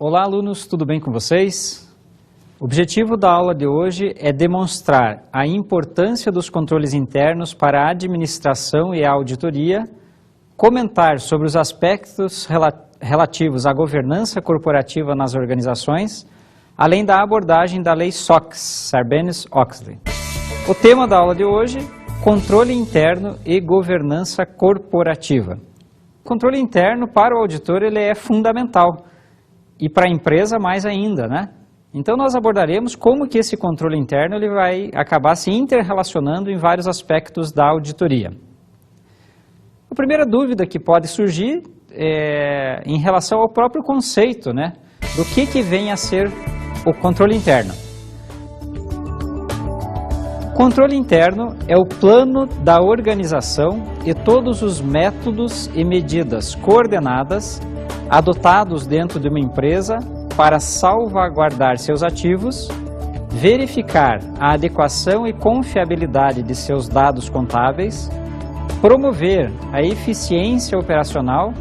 Olá, alunos, tudo bem com vocês? O objetivo da aula de hoje é demonstrar a importância dos controles internos para a administração e a auditoria, comentar sobre os aspectos relativos à governança corporativa nas organizações, além da abordagem da Lei SOX, Sarbanes-Oxley. O tema da aula de hoje, controle interno e governança corporativa. O controle interno para o auditor ele é fundamental e para a empresa mais ainda, né? Então nós abordaremos como que esse controle interno ele vai acabar se interrelacionando em vários aspectos da auditoria. A primeira dúvida que pode surgir é em relação ao próprio conceito, né? Do que vem a ser o controle interno. O controle interno é o plano da organização e todos os métodos e medidas coordenadas adotados dentro de uma empresa para salvaguardar seus ativos, verificar a adequação e confiabilidade de seus dados contábeis, promover a eficiência operacional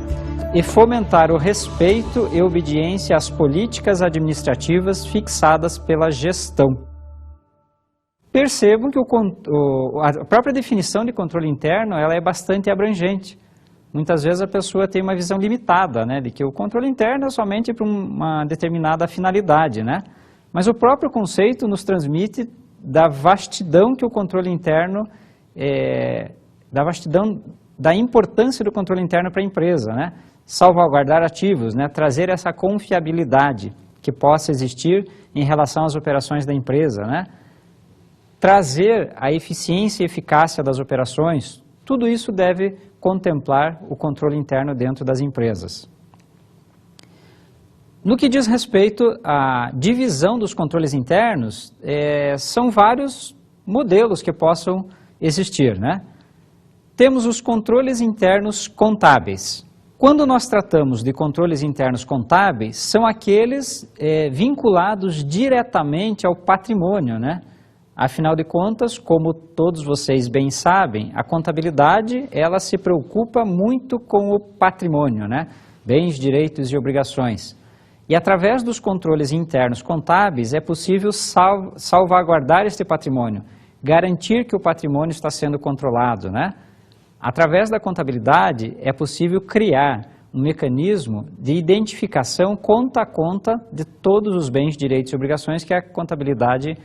e fomentar o respeito e obediência às políticas administrativas fixadas pela gestão. Percebam que a própria definição de controle interno ela é bastante abrangente. Muitas vezes a pessoa tem uma visão limitada, né, de que o controle interno é somente para uma determinada finalidade, né? Mas o próprio conceito nos transmite da vastidão que o controle interno, da importância do controle interno para a empresa, né? Salvaguardar ativos, né? Trazer essa confiabilidade que possa existir em relação às operações da empresa, né? Trazer a eficiência e eficácia das operações, tudo isso deve contemplar o controle interno dentro das empresas. No que diz respeito à divisão dos controles internos, são vários modelos que possam existir, né? Temos os controles internos contábeis. Quando nós tratamos de controles internos contábeis, são aqueles vinculados diretamente ao patrimônio, né? Afinal de contas, como todos vocês bem sabem, a contabilidade ela se preocupa muito com o patrimônio, né? Bens, direitos e obrigações. E através dos controles internos contábeis é possível salvaguardar este patrimônio, garantir que o patrimônio está sendo controlado, né? Através da contabilidade é possível criar um mecanismo de identificação conta a conta de todos os bens, direitos e obrigações que a contabilidade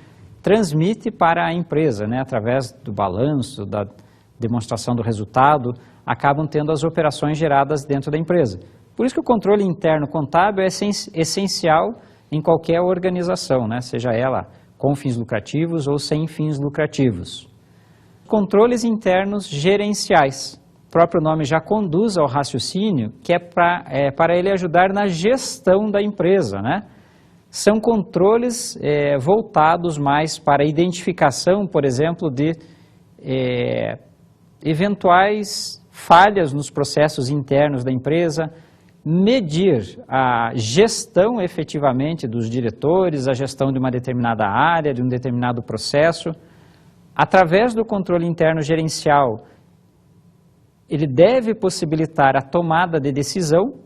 transmite para a empresa, né? Através do balanço, da demonstração do resultado, acabam tendo as operações geradas dentro da empresa. Por isso que o controle interno contábil é essencial em qualquer organização, né? Seja ela com fins lucrativos ou sem fins lucrativos. Controles internos gerenciais. O próprio nome já conduz ao raciocínio que é para ele ajudar na gestão da empresa, né? São controles voltados mais para a identificação, por exemplo, de eventuais falhas nos processos internos da empresa, medir a gestão efetivamente dos diretores, a gestão de uma determinada área, de um determinado processo. Através do controle interno gerencial, ele deve possibilitar a tomada de decisão.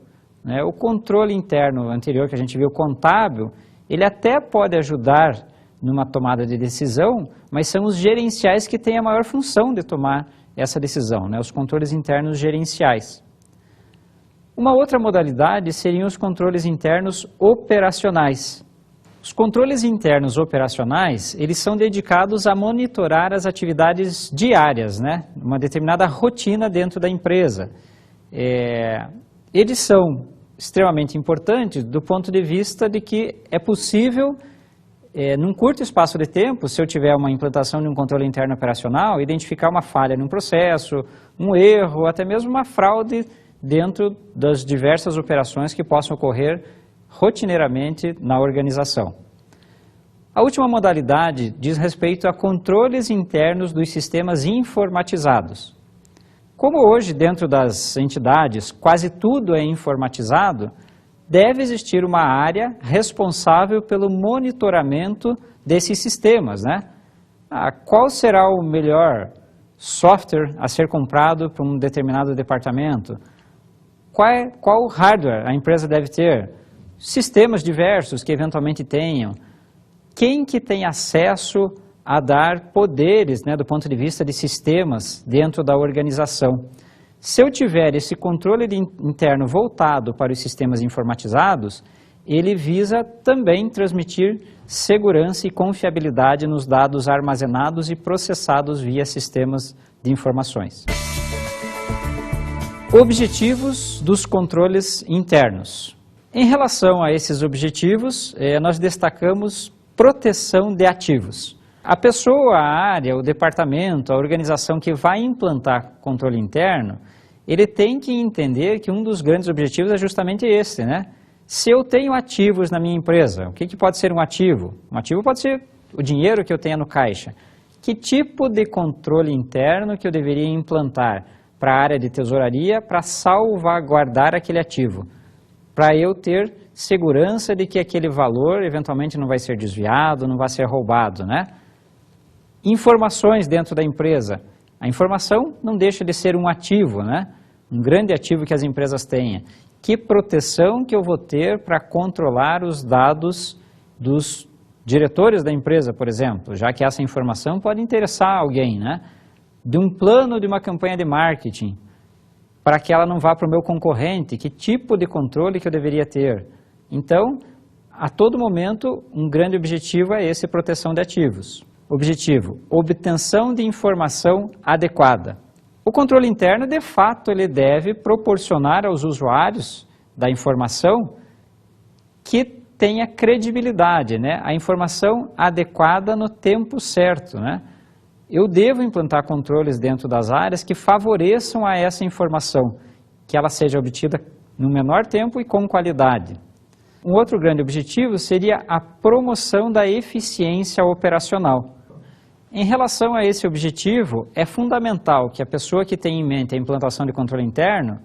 O controle interno anterior que a gente viu, contábil, ele até pode ajudar numa tomada de decisão, mas são os gerenciais que têm a maior função de tomar essa decisão, né? Os controles internos gerenciais. Uma outra modalidade seriam os controles internos operacionais. Os controles internos operacionais, eles são dedicados a monitorar as atividades diárias, né? Uma determinada rotina dentro da empresa. Eles são extremamente importantes do ponto de vista de que é possível, num curto espaço de tempo, se eu tiver uma implantação de um controle interno operacional, identificar uma falha num processo, um erro, até mesmo uma fraude dentro das diversas operações que possam ocorrer rotineiramente na organização. A última modalidade diz respeito a controles internos dos sistemas informatizados. Como hoje, dentro das entidades, quase tudo é informatizado, deve existir uma área responsável pelo monitoramento desses sistemas, né? Qual será o melhor software a ser comprado para um determinado departamento? Qual hardware a empresa deve ter? sistemas diversos que eventualmente tenham, quem que tem acesso a dar poderes, né, do ponto de vista de sistemas dentro da organização. Se eu tiver esse controle interno voltado para os sistemas informatizados, ele visa também transmitir segurança e confiabilidade nos dados armazenados e processados via sistemas de informações. Objetivos dos controles internos. Em relação a esses objetivos, nós destacamos proteção de ativos. A pessoa, a área, o departamento, a organização que vai implantar controle interno, ele tem que entender que um dos grandes objetivos é justamente esse, né? Se eu tenho ativos na minha empresa, o que pode ser um ativo? Um ativo pode ser o dinheiro que eu tenho no caixa. Que tipo de controle interno que eu deveria implantar para a área de tesouraria para salvaguardar aquele ativo? Para eu ter segurança de que aquele valor eventualmente não vai ser desviado, não vai ser roubado, né? Informações dentro da empresa. A informação não deixa de ser um ativo, né? Um grande ativo que as empresas tenham. Que proteção que eu vou ter para controlar os dados dos diretores da empresa, por exemplo, já que essa informação pode interessar alguém, né? De um plano de uma campanha de marketing, para que ela não vá para o meu concorrente, que tipo de controle que eu deveria ter? Então, a todo momento, um grande objetivo é esse, proteção de ativos. Objetivo, obtenção de informação adequada. O controle interno, de fato, ele deve proporcionar aos usuários da informação que tenha credibilidade, né? A informação adequada no tempo certo, né? Eu devo implantar controles dentro das áreas que favoreçam a essa informação, que ela seja obtida no menor tempo e com qualidade. Um outro grande objetivo seria a promoção da eficiência operacional. Em relação a esse objetivo, é fundamental que a pessoa que tem em mente a implantação de controle interno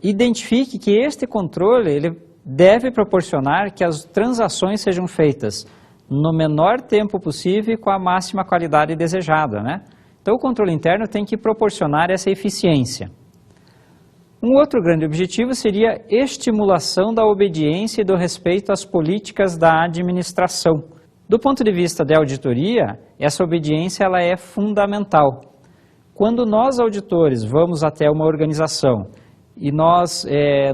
identifique que este controle ele deve proporcionar que as transações sejam feitas no menor tempo possível e com a máxima qualidade desejada, né? Então o controle interno tem que proporcionar essa eficiência. Um outro grande objetivo seria a estimulação da obediência e do respeito às políticas da administração. Do ponto de vista da auditoria, essa obediência ela é fundamental. Quando nós, auditores, vamos até uma organização e nós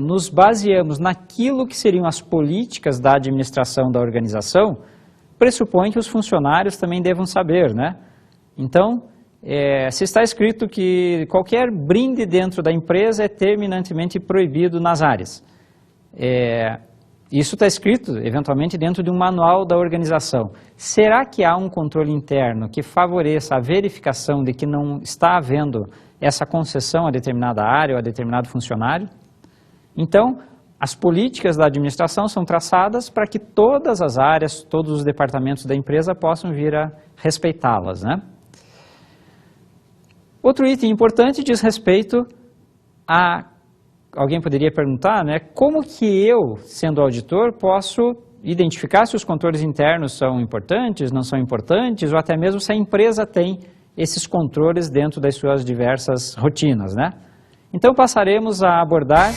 nos baseamos naquilo que seriam as políticas da administração da organização, pressupõe que os funcionários também devam saber, né? Então, se está escrito que qualquer brinde dentro da empresa é terminantemente proibido nas áreas. Isso está escrito, eventualmente, dentro de um manual da organização. Será que há um controle interno que favoreça a verificação de que não está havendo essa concessão a determinada área ou a determinado funcionário? Então, as políticas da administração são traçadas para que todas as áreas, todos os departamentos da empresa possam vir a respeitá-las, né? Outro item importante diz respeito a... Alguém poderia perguntar, né, como que eu, sendo auditor, posso identificar se os controles internos são importantes, não são importantes, ou até mesmo se a empresa tem esses controles dentro das suas diversas rotinas, né? Então passaremos a abordar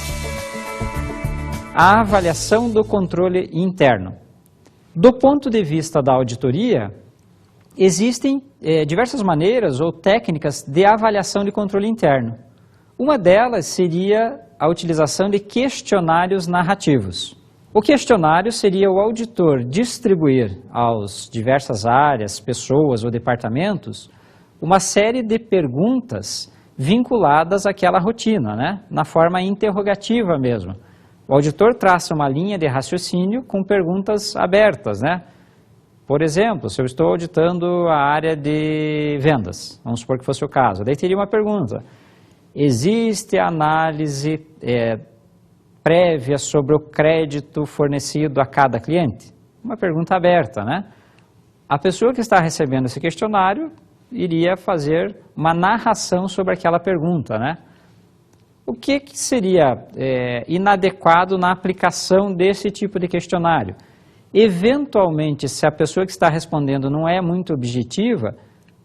a avaliação do controle interno. Do ponto de vista da auditoria, existem diversas maneiras ou técnicas de avaliação de controle interno. Uma delas seria a utilização de questionários narrativos. O questionário seria o auditor distribuir às diversas áreas, pessoas ou departamentos uma série de perguntas vinculadas àquela rotina, né? Na forma interrogativa mesmo. O auditor traça uma linha de raciocínio com perguntas abertas, né? Por exemplo, se eu estou auditando a área de vendas, vamos supor que fosse o caso, daí teria uma pergunta. Existe análise prévia sobre o crédito fornecido a cada cliente? Uma pergunta aberta, né? A pessoa que está recebendo esse questionário iria fazer uma narração sobre aquela pergunta, né? O que seria inadequado na aplicação desse tipo de questionário? Eventualmente, se a pessoa que está respondendo não é muito objetiva,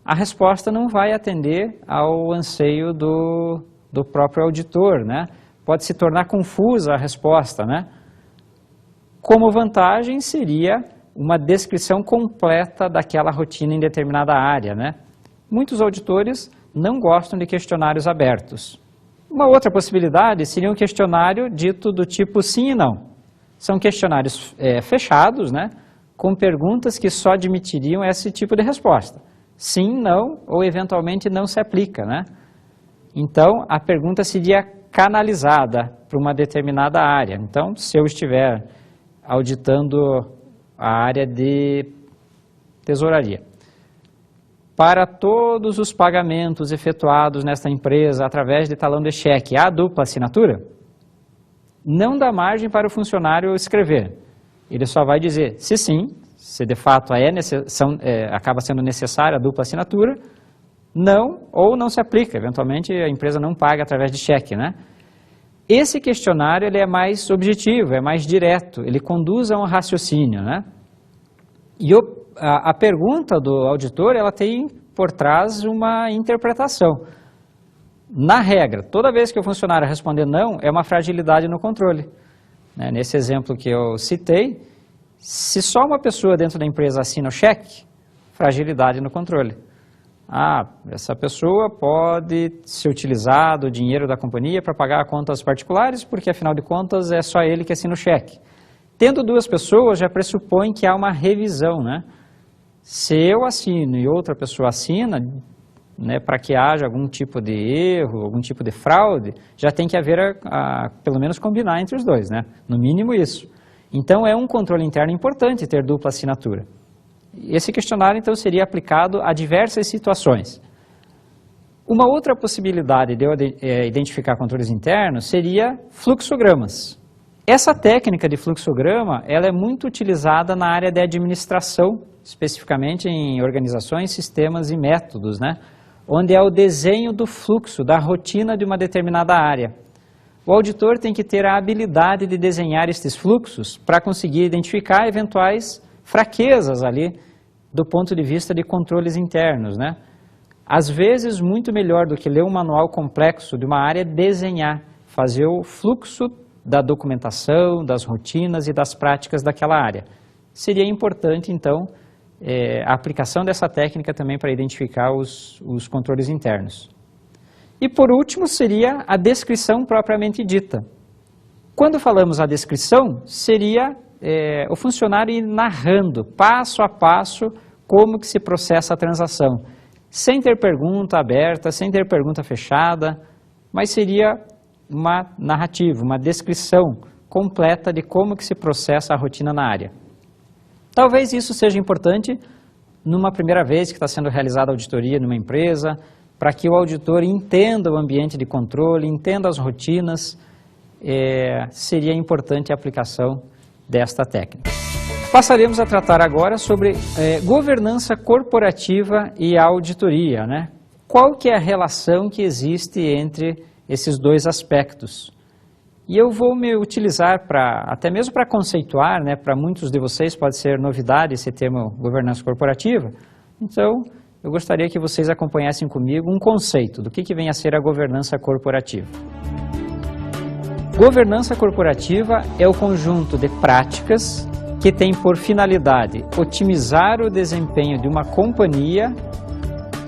a resposta não vai atender ao anseio do próprio auditor, né? pode se tornar confusa a resposta, né? Como vantagem seria uma descrição completa daquela rotina em determinada área, né? Muitos auditores não gostam de questionários abertos. Uma outra possibilidade seria um questionário dito do tipo sim e não. São questionários fechados, né? Com perguntas que só admitiriam esse tipo de resposta. Sim, não, ou eventualmente não se aplica, né? Então, a pergunta seria canalizada para uma determinada área. Então, se eu estiver auditando a área de tesouraria, para todos os pagamentos efetuados nesta empresa através de talão de cheque, há dupla assinatura? Não dá margem para o funcionário escrever. Ele só vai dizer se sim, se de fato acaba sendo necessária a dupla assinatura, não, ou não se aplica, eventualmente a empresa não paga através de cheque, né? Esse questionário ele é mais objetivo, é mais direto, ele conduz a um raciocínio, né? E a pergunta do auditor, ela tem por trás uma interpretação. Na regra, toda vez que o funcionário responder não, é uma fragilidade no controle. Nesse exemplo que eu citei, se só uma pessoa dentro da empresa assina o cheque, fragilidade no controle. Essa pessoa pode ser utilizado o dinheiro da companhia para pagar contas particulares, porque afinal de contas é só ele que assina o cheque. Tendo duas pessoas, já pressupõe que há uma revisão, né? Se eu assino e outra pessoa assina, né, para que haja algum tipo de erro, algum tipo de fraude, já tem que haver, pelo menos, combinar entre os dois, né? No mínimo isso. Então, é um controle interno importante ter dupla assinatura. Esse questionário, então, seria aplicado a diversas situações. Uma outra possibilidade de eu identificar controles internos seria fluxogramas. Essa técnica de fluxograma, ela é muito utilizada na área de administração, especificamente em organizações, sistemas e métodos, né? Onde é o desenho do fluxo, da rotina de uma determinada área. O auditor tem que ter a habilidade de desenhar estes fluxos para conseguir identificar eventuais fraquezas ali do ponto de vista de controles internos, né? Às vezes, muito melhor do que ler um manual complexo de uma área, desenhar, fazer o fluxo da documentação, das rotinas e das práticas daquela área. Seria importante, então, a aplicação dessa técnica também para identificar os controles internos. E por último seria a descrição propriamente dita. Quando falamos a descrição, seria o funcionário ir narrando passo a passo como que se processa a transação, sem ter pergunta aberta, sem ter pergunta fechada, mas seria uma narrativa, uma descrição completa de como que se processa a rotina na área. Talvez isso seja importante numa primeira vez que está sendo realizada a auditoria numa empresa, para que o auditor entenda o ambiente de controle, entenda as rotinas, seria importante a aplicação desta técnica. Passaremos a tratar agora sobre governança corporativa e auditoria, né? Qual que é a relação que existe entre esses dois aspectos? E eu vou me utilizar até mesmo para conceituar, né? Para muitos de vocês pode ser novidade esse termo governança corporativa. Então, eu gostaria que vocês acompanhassem comigo um conceito do que vem a ser a governança corporativa. Governança corporativa é o conjunto de práticas que tem por finalidade otimizar o desempenho de uma companhia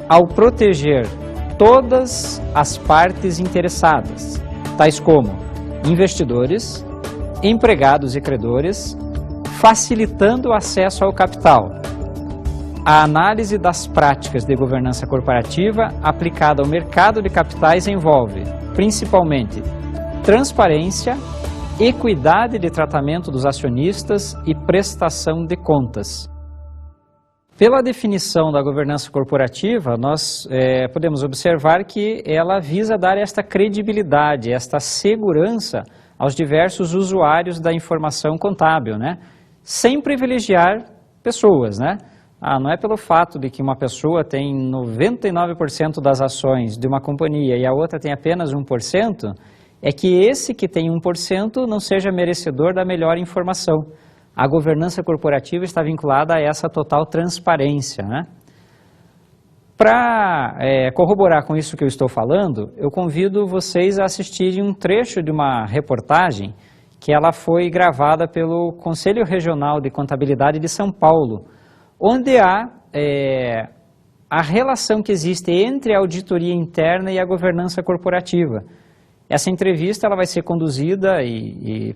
ao proteger todas as partes interessadas, tais como investidores, empregados e credores, facilitando o acesso ao capital. A análise das práticas de governança corporativa aplicada ao mercado de capitais envolve, principalmente, transparência, equidade de tratamento dos acionistas e prestação de contas. Pela definição da governança corporativa, nós podemos observar que ela visa dar esta credibilidade, esta segurança aos diversos usuários da informação contábil, né? Sem privilegiar pessoas, né? Não é pelo fato de que uma pessoa tem 99% das ações de uma companhia e a outra tem apenas 1%, é que esse que tem 1% não seja merecedor da melhor informação. A governança corporativa está vinculada a essa total transparência, né? Para corroborar com isso que eu estou falando, eu convido vocês a assistirem um trecho de uma reportagem que ela foi gravada pelo Conselho Regional de Contabilidade de São Paulo, onde há a relação que existe entre a auditoria interna e a governança corporativa. Essa entrevista ela vai ser conduzida e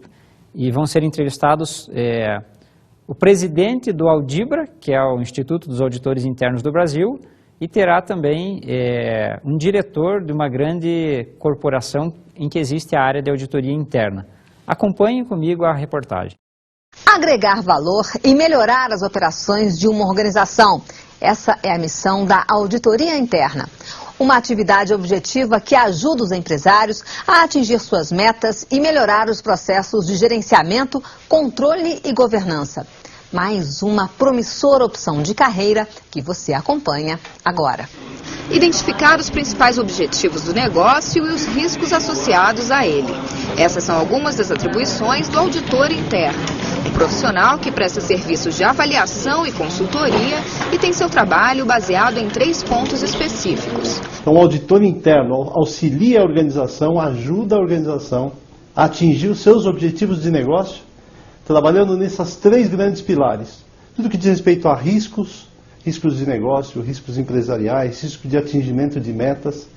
vão ser entrevistados o presidente do Audibra, que é o Instituto dos Auditores Internos do Brasil, e terá também um diretor de uma grande corporação em que existe a área de auditoria interna. Acompanhem comigo a reportagem. Agregar valor e melhorar as operações de uma organização. Essa é a missão da auditoria interna. Uma atividade objetiva que ajuda os empresários a atingir suas metas e melhorar os processos de gerenciamento, controle e governança. Mais uma promissora opção de carreira que você acompanha agora. Identificar os principais objetivos do negócio e os riscos associados a ele. Essas são algumas das atribuições do auditor interno. Um profissional que presta serviços de avaliação e consultoria e tem seu trabalho baseado em 3 pontos específicos. Então, o auditor interno auxilia a organização, ajuda a organização a atingir os seus objetivos de negócio, trabalhando nessas 3 grandes pilares. Tudo que diz respeito a riscos de negócio, riscos empresariais, risco de atingimento de metas,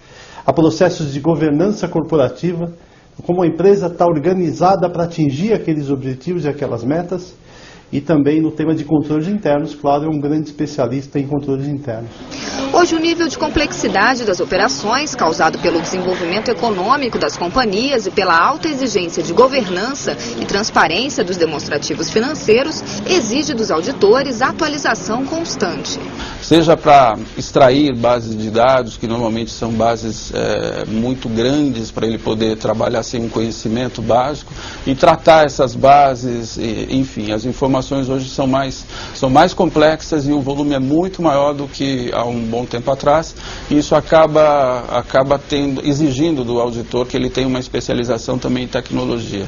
a processos de governança corporativa, como a empresa está organizada para atingir aqueles objetivos e aquelas metas, e também no tema de controles internos, claro, é um grande especialista em controles internos. Hoje o nível de complexidade das operações, causado pelo desenvolvimento econômico das companhias e pela alta exigência de governança e transparência dos demonstrativos financeiros, exige dos auditores atualização constante. Seja para extrair bases de dados, que normalmente são bases muito grandes para ele poder trabalhar sem um conhecimento básico, e tratar essas bases, enfim, as informações hoje são mais complexas e o volume é muito maior do que há um bom tempo atrás, e isso acaba exigindo do auditor que ele tenha uma especialização também em tecnologia.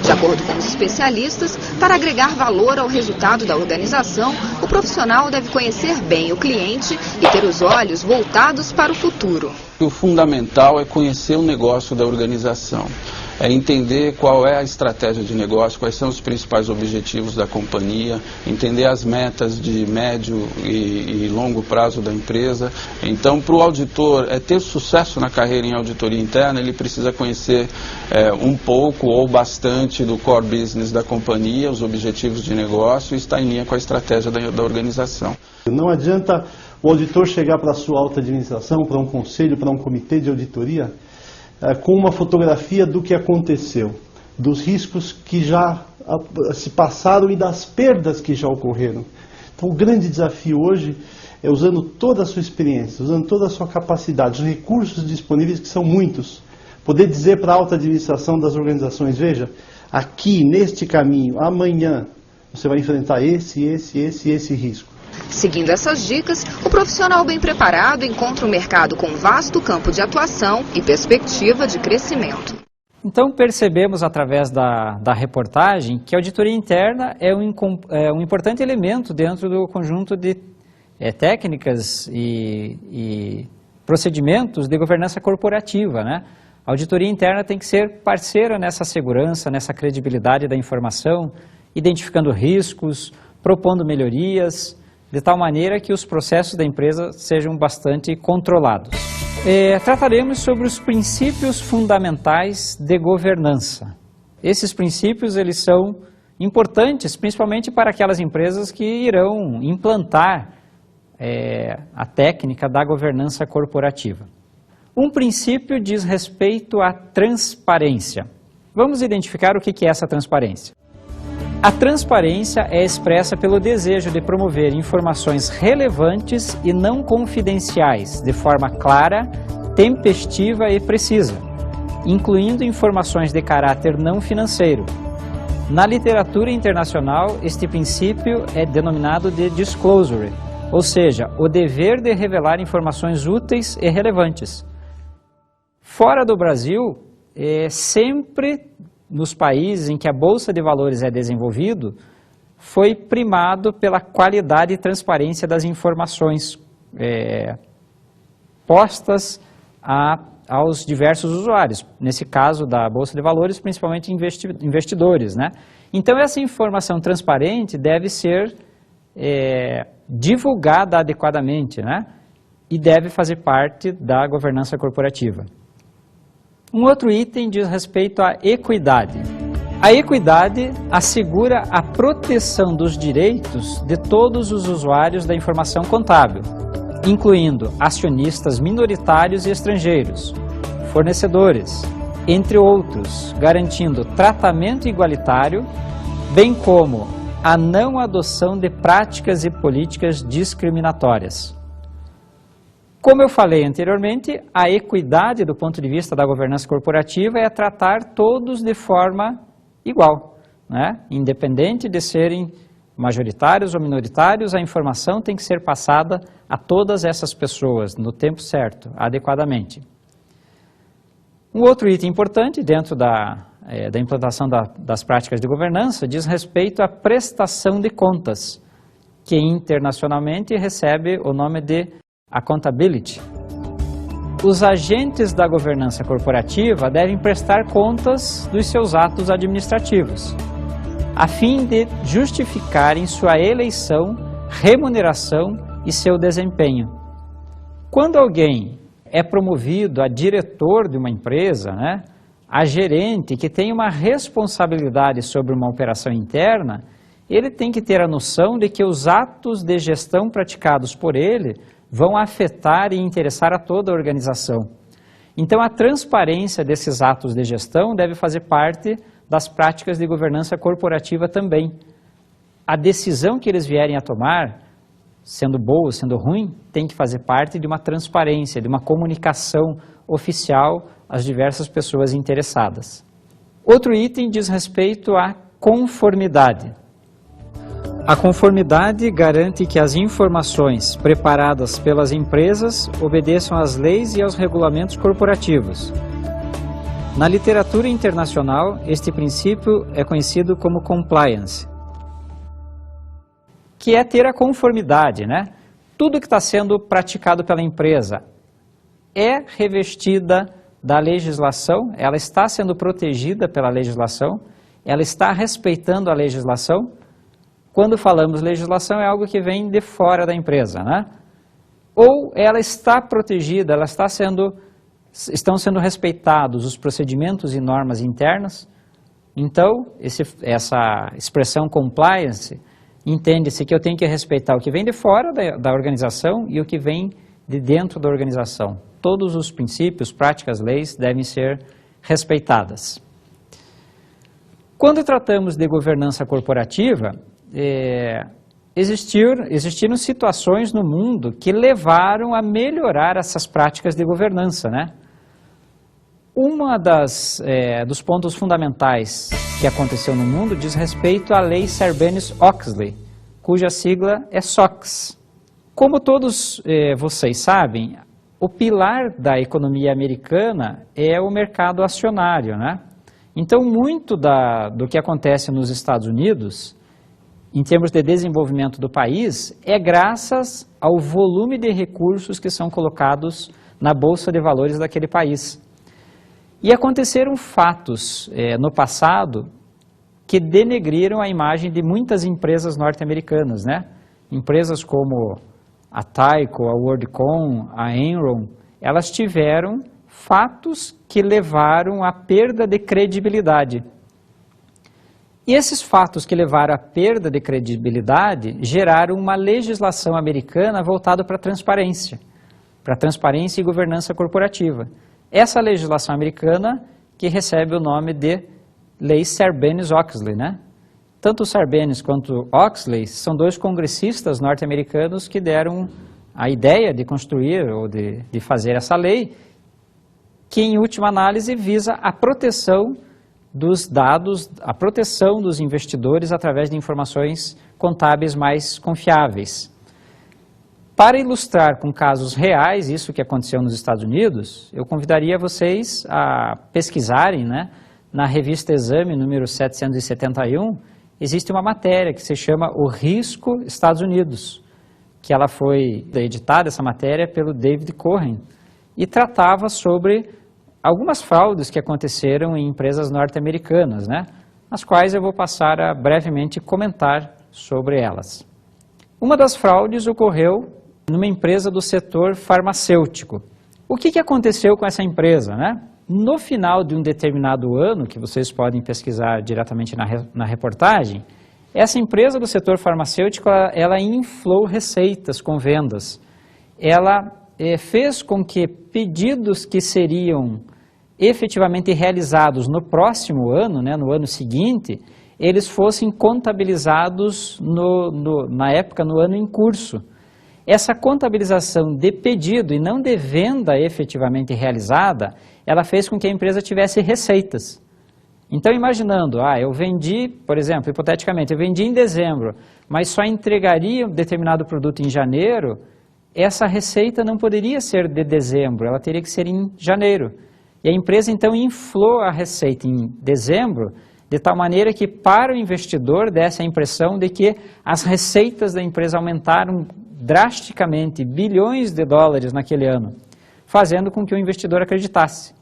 De acordo com os especialistas, para agregar valor ao resultado da organização, o profissional deve conhecer bem o cliente e ter os olhos voltados para o futuro. O fundamental é conhecer o negócio da organização. É entender qual é a estratégia de negócio, quais são os principais objetivos da companhia, entender as metas de médio e longo prazo da empresa. Então, para o auditor ter sucesso na carreira em auditoria interna, ele precisa conhecer um pouco ou bastante do core business da companhia, os objetivos de negócio e estar em linha com a estratégia da organização. Não adianta o auditor chegar para a sua alta administração, para um conselho, para um comitê de auditoria, com uma fotografia do que aconteceu, dos riscos que já se passaram e das perdas que já ocorreram. Então, o grande desafio hoje é, usando toda a sua experiência, usando toda a sua capacidade, os recursos disponíveis, que são muitos, poder dizer para a alta administração das organizações: veja, aqui, neste caminho, amanhã, você vai enfrentar esse risco. Seguindo essas dicas, o profissional bem preparado encontra um mercado com vasto campo de atuação e perspectiva de crescimento. Então percebemos através da reportagem que a auditoria interna é um importante elemento dentro do conjunto de técnicas e procedimentos de governança corporativa, né? A auditoria interna tem que ser parceira nessa segurança, nessa credibilidade da informação, identificando riscos, propondo melhorias, de tal maneira que os processos da empresa sejam bastante controlados. Trataremos sobre os princípios fundamentais de governança. Esses princípios eles são importantes, principalmente para aquelas empresas que irão implantar a técnica da governança corporativa. Um princípio diz respeito à transparência. Vamos identificar o que é essa transparência. A transparência é expressa pelo desejo de promover informações relevantes e não confidenciais, de forma clara, tempestiva e precisa, incluindo informações de caráter não financeiro. Na literatura internacional, este princípio é denominado de disclosure, ou seja, o dever de revelar informações úteis e relevantes. Fora do Brasil, sempre nos países em que a Bolsa de Valores é desenvolvido, foi primado pela qualidade e transparência das informações postas aos diversos usuários, nesse caso da Bolsa de Valores, principalmente investidores, né? Então, essa informação transparente deve ser divulgada adequadamente, né? E deve fazer parte da governança corporativa. Um outro item diz respeito à equidade. A equidade assegura a proteção dos direitos de todos os usuários da informação contábil, incluindo acionistas minoritários e estrangeiros, fornecedores, entre outros, garantindo tratamento igualitário, bem como a não adoção de práticas e políticas discriminatórias. Como eu falei anteriormente, a equidade do ponto de vista da governança corporativa é tratar todos de forma igual, né? Independente de serem majoritários ou minoritários, a informação tem que ser passada a todas essas pessoas no tempo certo, adequadamente. Um outro item importante dentro da implantação das práticas de governança diz respeito à prestação de contas, que internacionalmente recebe o nome de accountability. Os agentes da governança corporativa devem prestar contas dos seus atos administrativos, a fim de justificarem sua eleição, remuneração e seu desempenho. Quando alguém é promovido a diretor de uma empresa, né, a gerente que tem uma responsabilidade sobre uma operação interna, ele tem que ter a noção de que os atos de gestão praticados por ele vão afetar e interessar a toda a organização. Então, a transparência desses atos de gestão deve fazer parte das práticas de governança corporativa também. A decisão que eles vierem a tomar, sendo boa ou sendo ruim, tem que fazer parte de uma transparência, de uma comunicação oficial às diversas pessoas interessadas. Outro item diz respeito à conformidade. A conformidade garante que as informações preparadas pelas empresas obedeçam às leis e aos regulamentos corporativos. Na literatura internacional, este princípio é conhecido como compliance, que é ter a conformidade, né? Tudo que está sendo praticado pela empresa é revestida da legislação, ela está sendo protegida pela legislação, ela está respeitando a legislação. Quando falamos legislação, é algo que vem de fora da empresa, né? Ou ela está protegida, estão sendo respeitados os procedimentos e normas internas. Então, essa expressão compliance, entende-se que eu tenho que respeitar o que vem de fora da organização e o que vem de dentro da organização. Todos os princípios, práticas, leis devem ser respeitadas. Quando tratamos de governança corporativa, existiram situações no mundo que levaram a melhorar essas práticas de governança, né? Dos pontos fundamentais que aconteceu no mundo diz respeito à lei Sarbanes-Oxley, cuja sigla é SOX. Como todos vocês sabem, o pilar da economia americana é o mercado acionário, né? Então, muito do que acontece nos Estados Unidos, em termos de desenvolvimento do país, é graças ao volume de recursos que são colocados na Bolsa de Valores daquele país. E aconteceram fatos no passado que denegriram a imagem de muitas empresas norte-americanas, né? Empresas como a Tyco, a WorldCom, a Enron, elas tiveram fatos que levaram à perda de credibilidade. E esses fatos que levaram à perda de credibilidade geraram uma legislação americana voltada para a transparência e governança corporativa. Essa legislação americana que recebe o nome de Lei Sarbanes-Oxley, né? Tanto Sarbanes quanto Oxley são dois congressistas norte-americanos que deram a ideia de construir ou de fazer essa lei, que em última análise visa a proteção dos dados, a proteção dos investidores através de informações contábeis mais confiáveis. Para ilustrar com casos reais isso que aconteceu nos Estados Unidos, eu convidaria vocês a pesquisarem, né? Na revista Exame, número 771, existe uma matéria que se chama O Risco Estados Unidos, que ela foi editada, essa matéria, pelo David Cohen, e tratava sobre algumas fraudes que aconteceram em empresas norte-americanas, né? As quais eu vou passar a brevemente comentar sobre elas. Uma das fraudes ocorreu numa empresa do setor farmacêutico. O que aconteceu com essa empresa, né? No final de um determinado ano, que vocês podem pesquisar diretamente na reportagem, essa empresa do setor farmacêutico, ela inflou receitas com vendas. Ela fez com que pedidos que seriam efetivamente realizados no próximo ano, né, no ano seguinte, eles fossem contabilizados na época, no ano em curso. Essa contabilização de pedido e não de venda efetivamente realizada, ela fez com que a empresa tivesse receitas. Então, imaginando, eu vendi, por exemplo, hipoteticamente, eu vendi em dezembro, mas só entregaria um determinado produto em janeiro, essa receita não poderia ser de dezembro, ela teria que ser em janeiro. E a empresa, então, inflou a receita em dezembro, de tal maneira que, para o investidor, desse a impressão de que as receitas da empresa aumentaram drasticamente, bilhões de dólares naquele ano, fazendo com que o investidor acreditasse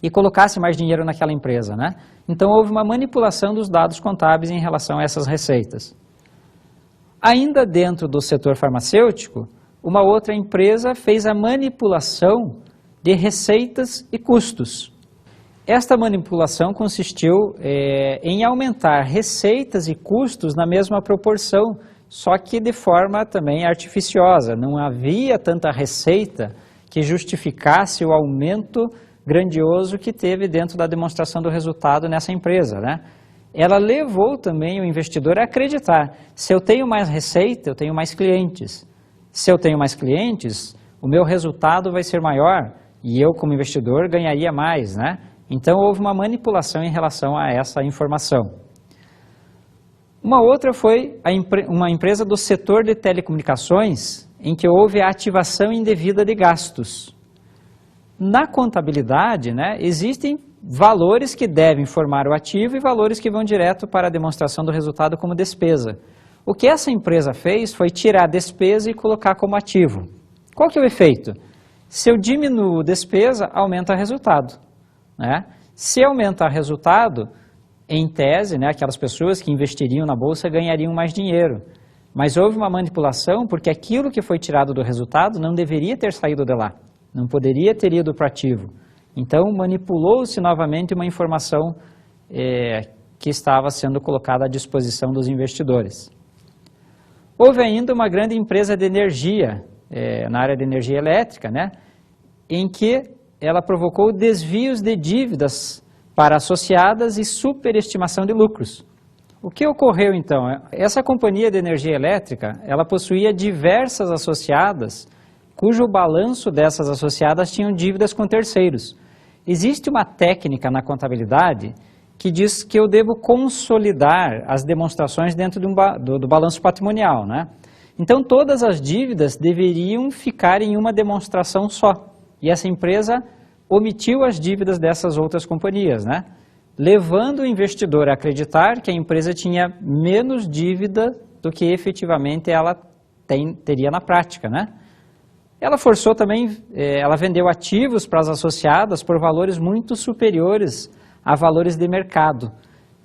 e colocasse mais dinheiro naquela empresa, né? Então, houve uma manipulação dos dados contábeis em relação a essas receitas. Ainda dentro do setor farmacêutico, uma outra empresa fez a manipulação de receitas e custos. Esta manipulação consistiu em aumentar receitas e custos na mesma proporção, só que de forma também artificiosa. Não havia tanta receita que justificasse o aumento grandioso que teve dentro da demonstração do resultado nessa empresa, né? Ela levou também o investidor a acreditar, se eu tenho mais receita, eu tenho mais clientes. Se eu tenho mais clientes, o meu resultado vai ser maior e eu, como investidor, ganharia mais, né? Então, houve uma manipulação em relação a essa informação. Uma outra foi uma empresa do setor de telecomunicações, em que houve a ativação indevida de gastos. Na contabilidade, né, existem valores que devem formar o ativo e valores que vão direto para a demonstração do resultado como despesa. O que essa empresa fez foi tirar a despesa e colocar como ativo. Qual que é o efeito? Se eu diminuo a despesa, aumenta o resultado, né? Se aumentar o resultado, em tese, né, aquelas pessoas que investiriam na bolsa ganhariam mais dinheiro. Mas houve uma manipulação porque aquilo que foi tirado do resultado não deveria ter saído de lá. Não poderia ter ido para o ativo. Então, manipulou-se novamente uma informação que estava sendo colocada à disposição dos investidores. Houve ainda uma grande empresa de energia, na área de energia elétrica, né, em que ela provocou desvios de dívidas para associadas e superestimação de lucros. O que ocorreu então? Essa companhia de energia elétrica, ela possuía diversas associadas, cujo balanço dessas associadas tinham dívidas com terceiros. Existe uma técnica na contabilidade que diz que eu devo consolidar as demonstrações dentro do balanço patrimonial, né? Então, todas as dívidas deveriam ficar em uma demonstração só. E essa empresa omitiu as dívidas dessas outras companhias, né? Levando o investidor a acreditar que a empresa tinha menos dívida do que efetivamente ela teria na prática, né? Ela forçou também, ela vendeu ativos para as associadas por valores muito superiores a valores de mercado.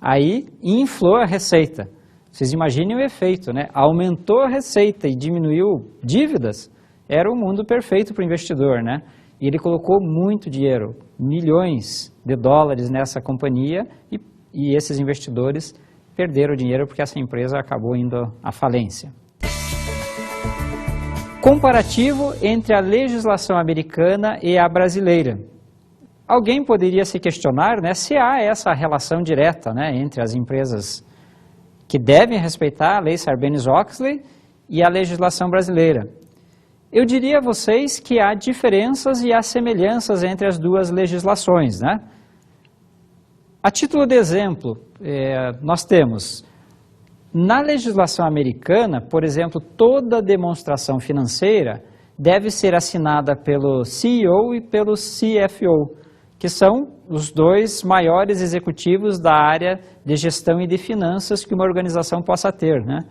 Aí inflou a receita. Vocês imaginem o efeito, né? Aumentou a receita e diminuiu dívidas, era o mundo perfeito para o investidor, né? E ele colocou muito dinheiro, milhões de dólares nessa companhia e esses investidores perderam dinheiro porque essa empresa acabou indo à falência. Comparativo entre a legislação americana e a brasileira. Alguém poderia se questionar, né, se há essa relação direta, né, entre as empresas que devem respeitar a lei Sarbanes-Oxley e a legislação brasileira. Eu diria a vocês que há diferenças e há semelhanças entre as duas legislações, né? A título de exemplo, nós temos, na legislação americana, por exemplo, toda demonstração financeira deve ser assinada pelo CEO e pelo CFO, que são os dois maiores executivos da área de gestão e de finanças que uma organização possa ter, né?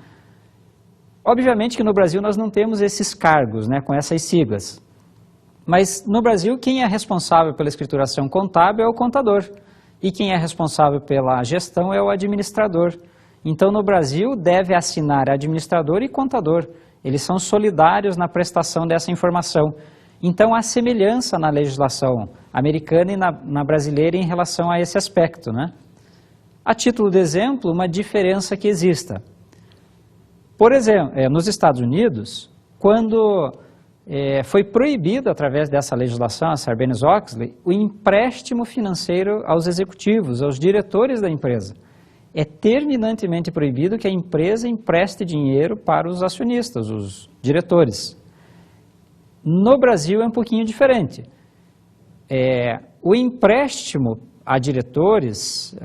Obviamente que no Brasil nós não temos esses cargos, né, com essas siglas, Mas no Brasil, quem é responsável pela escrituração contábil é o contador. E quem é responsável pela gestão é o administrador. Então, no Brasil, deve assinar administrador e contador. Eles são solidários na prestação dessa informação. Então, há semelhança na legislação americana e na brasileira em relação a esse aspecto, né? A título de exemplo, uma diferença que exista. Por exemplo, nos Estados Unidos, quando foi proibido, através dessa legislação, a Sarbanes-Oxley, o empréstimo financeiro aos executivos, aos diretores da empresa. É terminantemente proibido que a empresa empreste dinheiro para os acionistas, os diretores. No Brasil é um pouquinho diferente. O empréstimo a diretores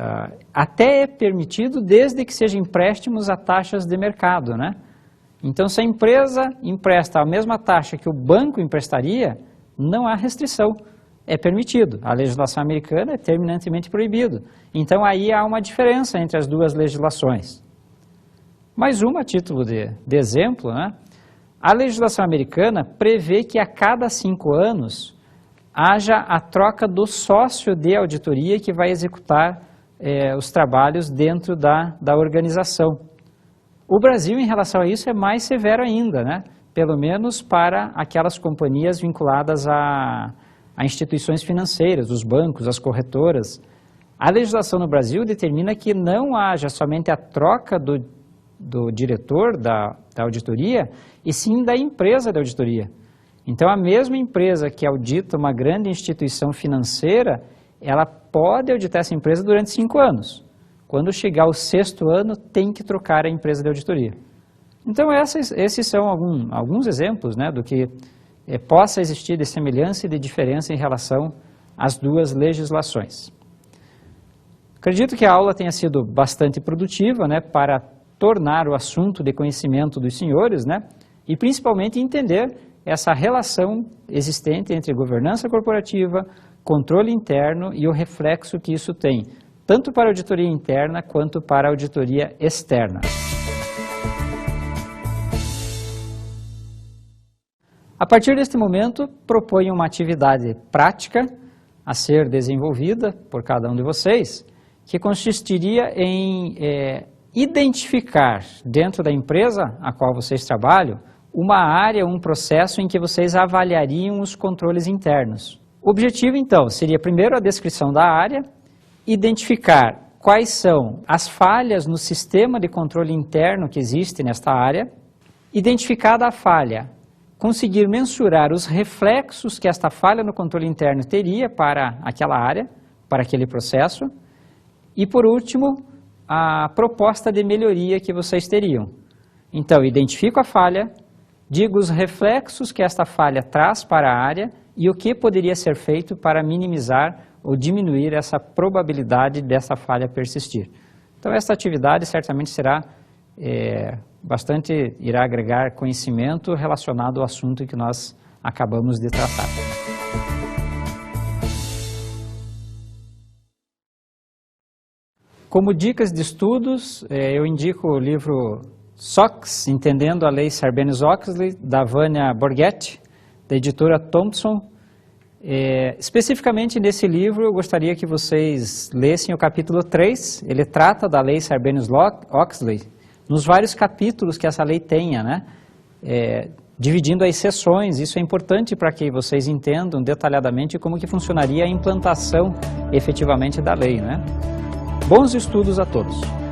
até é permitido desde que sejam empréstimos a taxas de mercado, né? Então, se a empresa empresta a mesma taxa que o banco emprestaria, não há restrição, é permitido. A legislação americana é terminantemente proibido. Então, aí há uma diferença entre as duas legislações. Mais uma, a título de exemplo, né? A legislação americana prevê que a cada 5 anos haja a troca do sócio de auditoria que vai executar os trabalhos dentro da organização. O Brasil, em relação a isso, é mais severo ainda, né? Pelo menos para aquelas companhias vinculadas a instituições financeiras, os bancos, as corretoras. A legislação no Brasil determina que não haja somente a troca do diretor da auditoria, e sim da empresa da auditoria. Então, a mesma empresa que audita uma grande instituição financeira, ela pode auditar essa empresa durante 5 anos. Quando chegar ao 6º ano, tem que trocar a empresa de auditoria. Então, esses são alguns exemplos, né, do que possa existir de semelhança e de diferença em relação às duas legislações. Acredito que a aula tenha sido bastante produtiva, né, para tornar o assunto de conhecimento dos senhores, né, e principalmente entender essa relação existente entre governança corporativa, controle interno e o reflexo que isso tem, tanto para a auditoria interna quanto para a auditoria externa. A partir deste momento, proponho uma atividade prática a ser desenvolvida por cada um de vocês, que consistiria em identificar dentro da empresa a qual vocês trabalham uma área, um processo em que vocês avaliariam os controles internos. O objetivo, então, seria primeiro a descrição da área, identificar quais são as falhas no sistema de controle interno que existe nesta área, identificada a falha, conseguir mensurar os reflexos que esta falha no controle interno teria para aquela área, para aquele processo, e por último, a proposta de melhoria que vocês teriam. Então, identifico a falha, digo os reflexos que esta falha traz para a área e o que poderia ser feito para minimizar ou diminuir essa probabilidade dessa falha persistir. Então, esta atividade certamente será irá agregar conhecimento relacionado ao assunto que nós acabamos de tratar. Como dicas de estudos, eu indico o livro SOX, Entendendo a Lei Sarbanes-Oxley, da Vânia Borghetti, da editora Thompson. Especificamente nesse livro, eu gostaria que vocês lessem o capítulo 3, ele trata da Lei Sarbanes-Oxley, nos vários capítulos que essa lei tenha, né? Dividindo as seções. Isso é importante para que vocês entendam detalhadamente como que funcionaria a implantação efetivamente da lei, né? Bons estudos a todos!